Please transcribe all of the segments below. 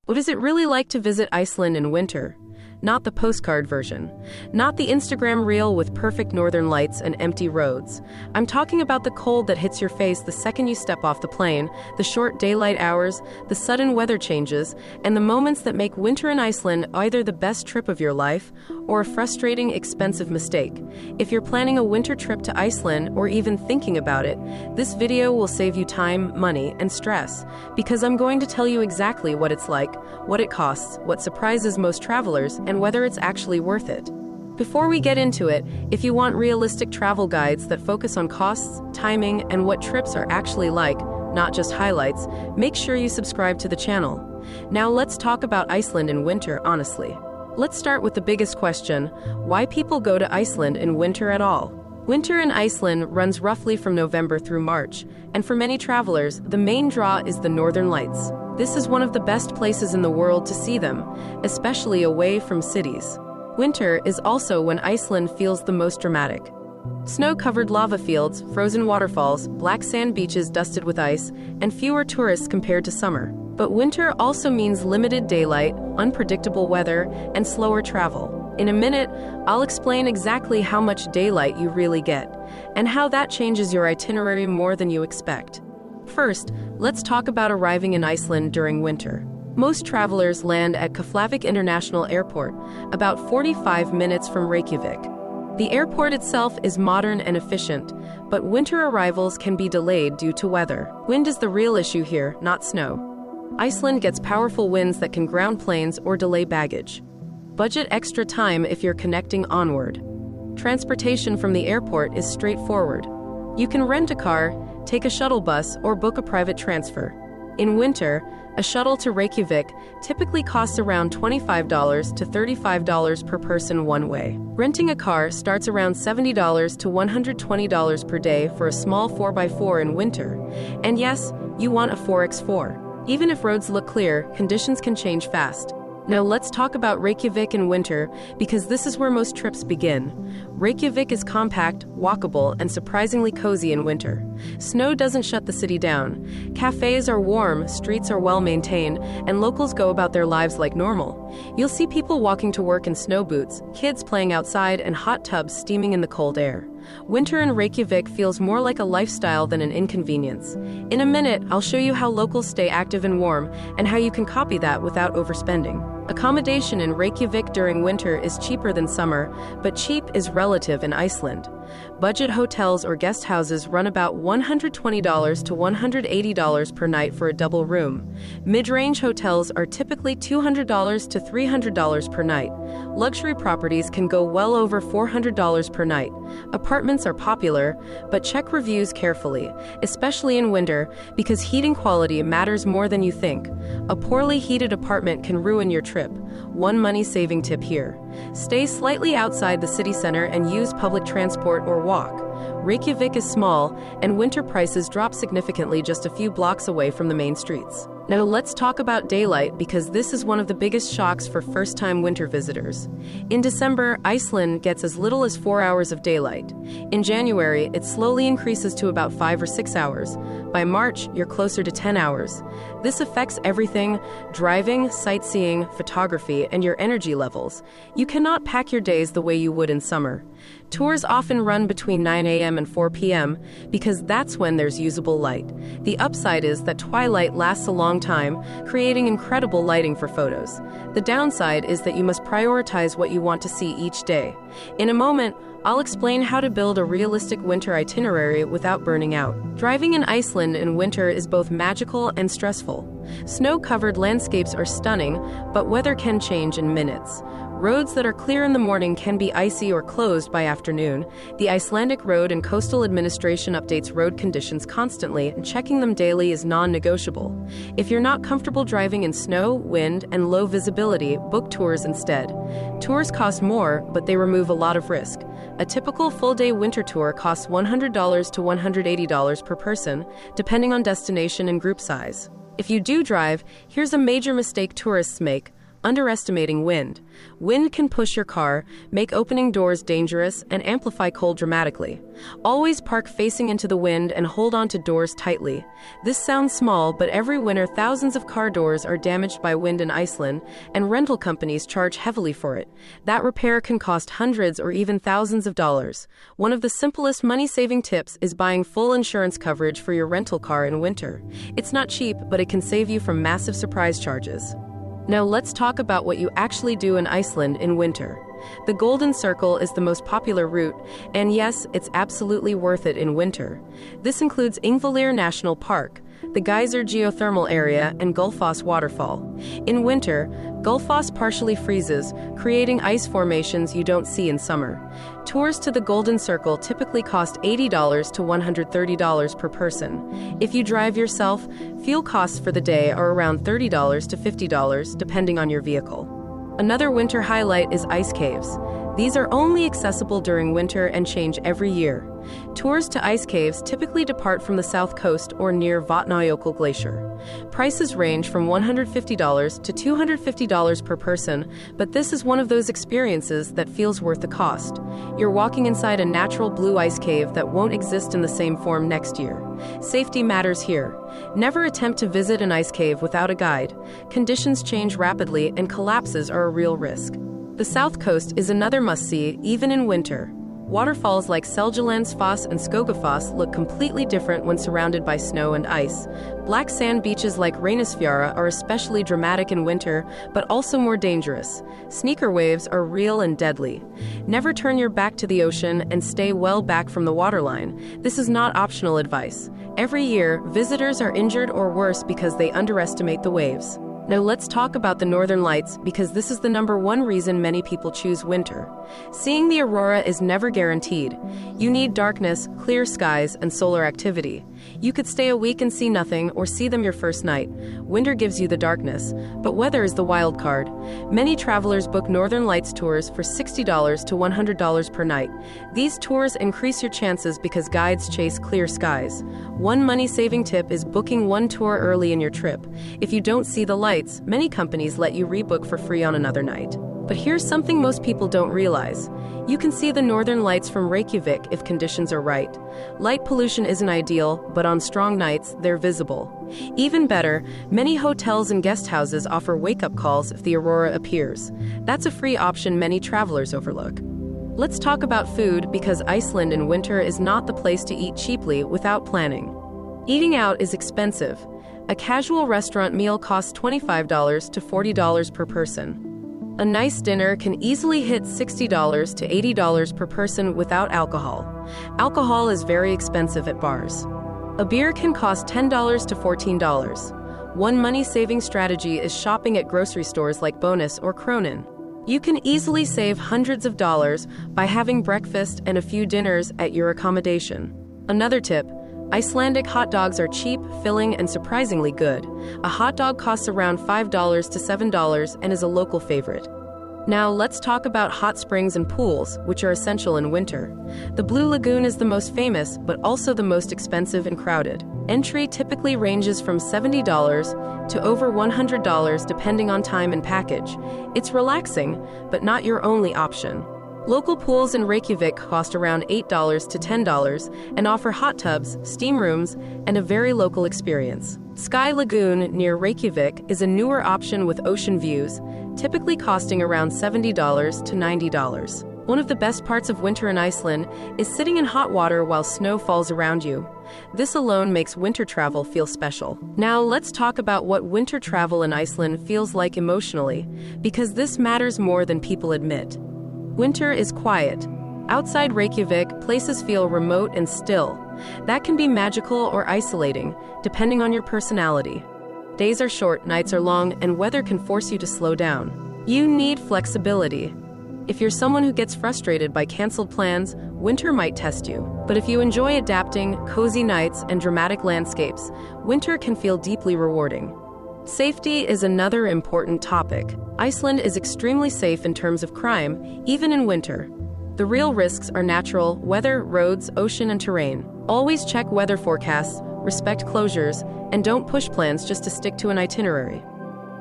What is it really like to visit Iceland in winter? Not the postcard version. Not the Instagram reel with perfect northern lights and empty roads. I'm talking about the cold that hits your face the second you step off the plane, the short daylight hours, the sudden weather changes, and the moments that make winter in Iceland either the best trip of your life or a frustrating, expensive mistake. If you're planning a winter trip to Iceland or even thinking about it, this video will save you time, money, and stress, because I'm going to tell you exactly what it's like, what it costs, what surprises most travelers, and whether it's actually worth it. Before we get into it, if you want realistic travel guides that focus on costs, timing, and what trips are actually like, not just highlights, make sure you subscribe to the channel. Now let's talk about Iceland in winter, honestly. Let's start with the biggest question: why people go to Iceland in winter at all? Winter in Iceland runs roughly from November through March, and for many travelers, the main draw is the northern lights. This is one of the best places in the world to see them, especially away from cities. Winter is also when Iceland feels the most dramatic. Snow-covered lava fields, frozen waterfalls, black sand beaches dusted with ice, and fewer tourists compared to summer. But winter also means limited daylight, unpredictable weather, and slower travel. In a minute, I'll explain exactly how much daylight you really get, and how that changes your itinerary more than you expect. First, let's talk about arriving in Iceland during winter. Most travelers land at Keflavik International Airport, about 45 minutes from Reykjavik. The airport itself is modern and efficient, but winter arrivals can be delayed due to weather. Wind is the real issue here, not snow. Iceland gets powerful winds that can ground planes or delay baggage. Budget extra time if you're connecting onward. Transportation from the airport is straightforward. You can rent a car, take a shuttle bus, or book a private transfer. In winter, a shuttle to Reykjavik typically costs around $25 to $35 per person one way. Renting a car starts around $70 to $120 per day for a small 4x4 in winter. And yes, you want a 4x4. Even if roads look clear, conditions can change fast. Now let's talk about Reykjavik in winter, because this is where most trips begin. Reykjavik is compact, walkable, and surprisingly cozy in winter. Snow doesn't shut the city down. Cafes are warm, streets are well maintained, and locals go about their lives like normal. You'll see people walking to work in snow boots, kids playing outside, and hot tubs steaming in the cold air. Winter in Reykjavik feels more like a lifestyle than an inconvenience. In a minute, I'll show you how locals stay active and warm, and how you can copy that without overspending. Accommodation in Reykjavik during winter is cheaper than summer, but cheap is relative in Iceland. Budget hotels or guest houses run about $120 to $180 per night for a double room. Mid-range hotels are typically $200 to $300 per night. Luxury properties can go well over $400 per night. Apartments are popular, but check reviews carefully, especially in winter, because heating quality matters more than you think. A poorly heated apartment can ruin your trip. One money-saving tip here: stay slightly outside the city center and use public transport or walk. Reykjavik is small, and winter prices drop significantly just a few blocks away from the main streets. Now let's talk about daylight, because this is one of the biggest shocks for first-time winter visitors. In December, Iceland gets as little as 4 hours of daylight. In January, it slowly increases to about 5 or 6 hours. By March, you're closer to 10 hours. This affects everything: driving, sightseeing, photography, and your energy levels. You cannot pack your days the way you would in summer. Tours often run between 9 a.m. and 4 p.m. because that's when there's usable light. The upside is that twilight lasts a long time, creating incredible lighting for photos. The downside is that you must prioritize what you want to see each day. In a moment, I'll explain how to build a realistic winter itinerary without burning out. Driving in Iceland in winter is both magical and stressful. Snow-covered landscapes are stunning, but weather can change in minutes. Roads that are clear in the morning can be icy or closed by afternoon. The Icelandic Road and Coastal Administration updates road conditions constantly, and checking them daily is non-negotiable. If you're not comfortable driving in snow, wind, and low visibility, book tours instead. Tours cost more, but they remove a lot of risk. A typical full-day winter tour costs $100 to $180 per person, depending on destination and group size. If you do drive, here's a major mistake tourists make: underestimating wind. Wind can push your car, make opening doors dangerous, and amplify cold dramatically. Always park facing into the wind and hold on to doors tightly. This sounds small, but every winter thousands of car doors are damaged by wind in Iceland, and rental companies charge heavily for it. That repair can cost hundreds or even thousands of dollars. One of the simplest money-saving tips is buying full insurance coverage for your rental car in winter. It's not cheap, but it can save you from massive surprise charges. Now let's talk about what you actually do in Iceland in winter. The Golden Circle is the most popular route, and yes, it's absolutely worth it in winter. This includes Ingvalir National Park, the Geyser geothermal area, and Gullfoss waterfall. In winter, Gullfoss partially freezes, creating ice formations you don't see in summer. Tours to the Golden Circle typically cost $80 to $130 per person. If you drive yourself, fuel costs for the day are around $30 to $50, depending on your vehicle. Another winter highlight is ice caves. These are only accessible during winter and change every year. Tours to ice caves typically depart from the south coast or near Vatnajökull Glacier. Prices range from $150 to $250 per person, but this is one of those experiences that feels worth the cost. You're walking inside a natural blue ice cave that won't exist in the same form next year. Safety matters here. Never attempt to visit an ice cave without a guide. Conditions change rapidly and collapses are a real risk. The south coast is another must-see, even in winter. Waterfalls like Seljalandsfoss and Skogafoss look completely different when surrounded by snow and ice. Black sand beaches like Reynisfjara are especially dramatic in winter, but also more dangerous. Sneaker waves are real and deadly. Never turn your back to the ocean and stay well back from the waterline. This is not optional advice. Every year, visitors are injured or worse because they underestimate the waves. Now let's talk about the Northern Lights, because this is the number one reason many people choose winter. Seeing the aurora is never guaranteed. You need darkness, clear skies, and solar activity. You could stay a week and see nothing, or see them your first night. Winter gives you the darkness, but weather is the wild card. Many travelers book Northern Lights tours for $60 to $100 per night. These tours increase your chances because guides chase clear skies. One money-saving tip is booking one tour early in your trip. If you don't see the lights, many companies let you rebook for free on another night. But here's something most people don't realize. You can see the Northern Lights from Reykjavik if conditions are right. Light pollution isn't ideal, but on strong nights, they're visible. Even better, many hotels and guest houses offer wake-up calls if the aurora appears. That's a free option many travelers overlook. Let's talk about food, because Iceland in winter is not the place to eat cheaply without planning. Eating out is expensive. A casual restaurant meal costs $25 to $40 per person. A nice dinner can easily hit $60 to $80 per person without alcohol. Alcohol is very expensive at bars. A beer can cost $10 to $14. One money-saving strategy is shopping at grocery stores like Bonus or Kronan. You can easily save hundreds of dollars by having breakfast and a few dinners at your accommodation. Another tip: Icelandic hot dogs are cheap, filling, and surprisingly good. A hot dog costs around $5 to $7 and is a local favorite. Now let's talk about hot springs and pools, which are essential in winter. The Blue Lagoon is the most famous, but also the most expensive and crowded. Entry typically ranges from $70 to over $100 depending on time and package. It's relaxing, but not your only option. Local pools in Reykjavik cost around $8 to $10 and offer hot tubs, steam rooms, and a very local experience. Sky Lagoon near Reykjavik is a newer option with ocean views, typically costing around $70 to $90. One of the best parts of winter in Iceland is sitting in hot water while snow falls around you. This alone makes winter travel feel special. Now let's talk about what winter travel in Iceland feels like emotionally, because this matters more than people admit. Winter is quiet. Outside Reykjavik, places feel remote and still. That can be magical or isolating, depending on your personality. Days are short, nights are long, and weather can force you to slow down. You need flexibility. If you're someone who gets frustrated by canceled plans, winter might test you. But if you enjoy adapting, cozy nights, and dramatic landscapes, winter can feel deeply rewarding. Safety is another important topic. Iceland is extremely safe in terms of crime, even in winter. The real risks are natural: weather, roads, ocean, and terrain. Always check weather forecasts, respect closures, and don't push plans just to stick to an itinerary.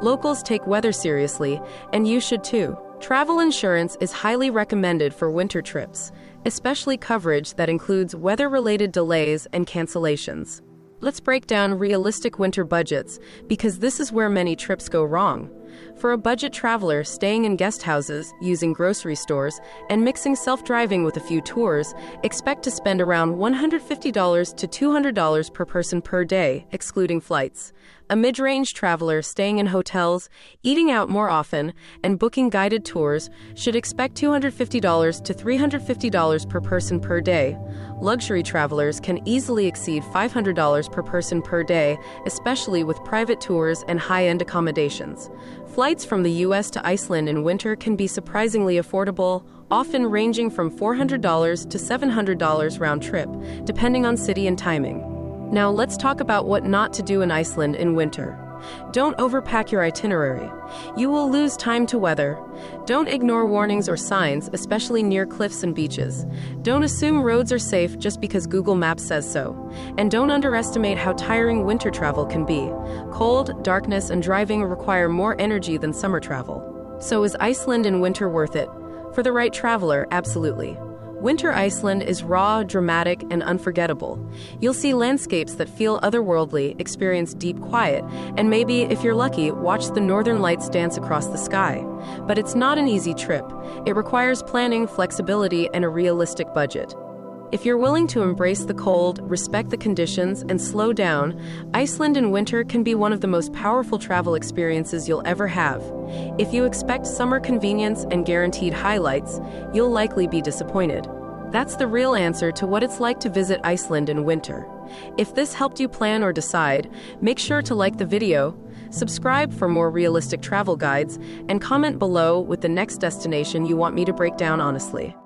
Locals take weather seriously, and you should too. Travel insurance is highly recommended for winter trips, especially coverage that includes weather-related delays and cancellations. Let's break down realistic winter budgets, because this is where many trips go wrong. For a budget traveler, staying in guest houses, using grocery stores, and mixing self-driving with a few tours, expect to spend around $150 to $200 per person per day, excluding flights. A mid-range traveler staying in hotels, eating out more often, and booking guided tours should expect $250 to $350 per person per day. Luxury travelers can easily exceed $500 per person per day, especially with private tours and high-end accommodations. Flights from the U.S. to Iceland in winter can be surprisingly affordable, often ranging from $400 to $700 round trip, depending on city and timing. Now let's talk about what not to do in Iceland in winter. Don't overpack your itinerary. You will lose time to weather. Don't ignore warnings or signs, especially near cliffs and beaches. Don't assume roads are safe just because Google Maps says so. And don't underestimate how tiring winter travel can be. Cold, darkness, and driving require more energy than summer travel. So is Iceland in winter worth it? For the right traveler, absolutely. Winter Iceland is raw, dramatic, and unforgettable. You'll see landscapes that feel otherworldly, experience deep quiet, and maybe, if you're lucky, watch the northern lights dance across the sky. But it's not an easy trip. It requires planning, flexibility, and a realistic budget. If you're willing to embrace the cold, respect the conditions, and slow down, Iceland in winter can be one of the most powerful travel experiences you'll ever have. If you expect summer convenience and guaranteed highlights, you'll likely be disappointed. That's the real answer to what it's like to visit Iceland in winter. If this helped you plan or decide, make sure to like the video, subscribe for more realistic travel guides, and comment below with the next destination you want me to break down honestly.